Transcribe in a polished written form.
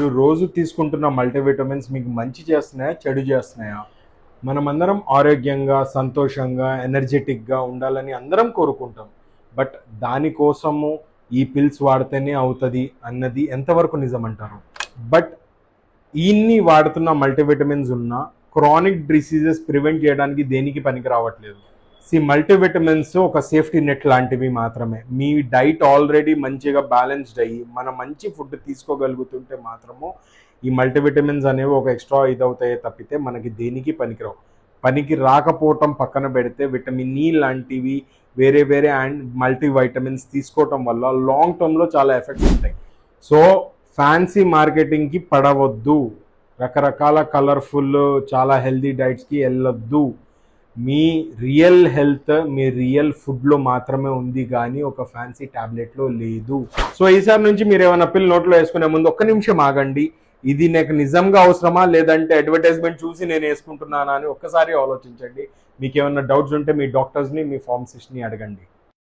మీరు రోజు తీసుకుంటున్న మల్టీవిటమిన్స్ మీకు మంచి చేస్తున్నాయా, చెడు చేస్తున్నాయా? మనమందరం ఆరోగ్యంగా, సంతోషంగా, ఎనర్జెటిక్గా ఉండాలని అందరం కోరుకుంటాం. బట్ దానికోసము ఈ పిల్స్ వాడితేనే అవుతుంది అన్నది ఎంతవరకు నిజమంటారు? బట్ ఇన్ని వాడుతున్న మల్టీవిటమిన్స్ ఉన్న క్రానిక్ డిసీజెస్ ప్రివెంట్ చేయడానికి దేనికి పనికి రావట్లేదు. మల్టీవిటమిన్స్ ఒక సేఫ్టీ నెట్ లాంటివి మాత్రమే. మీ డైట్ ఆల్రెడీ మంచిగా బ్యాలెన్స్డ్ అయ్యి మనం మంచి ఫుడ్ తీసుకోగలుగుతుంటే మాత్రము ఈ మల్టీవిటమిన్స్ అనేవి ఒక ఎక్స్ట్రా ఇదవుతాయే తప్పితే మనకి దేనికి పనికిరావు. పనికి రాకపోవటం పక్కన పెడితే విటమిన్ ఈ లాంటివి వేరే వేరే అండ్ మల్టీవైటమిన్స్ తీసుకోవటం వల్ల లాంగ్ టర్మ్లో చాలా ఎఫెక్ట్స్ ఉంటాయి. సో ఫ్యాన్సీ మార్కెటింగ్కి పడవద్దు, రకరకాల కలర్ఫుల్ చాలా హెల్దీ డైట్స్కి వెళ్ళొద్దు. మీ రియల్ హెల్త్ మీ రియల్ ఫుడ్లో మాత్రమే ఉంది, కానీ ఒక ఫ్యాన్సీ ట్యాబ్లెట్లో లేదు. సో ఈసారి నుంచి మీరు ఏమైనా పిల్ నోట్లో వేసుకునే ముందు ఒక్క నిమిషం ఆగండి. ఇది నాకు నిజంగా అవసరమా లేదంటే అడ్వర్టైజ్మెంట్ చూసి నేను వేసుకుంటున్నానా అని ఒక్కసారి ఆలోచించండి. మీకు ఏమైనా డౌట్స్ ఉంటే మీ డాక్టర్స్ని, మీ ఫార్మసిస్ట్ని అడగండి.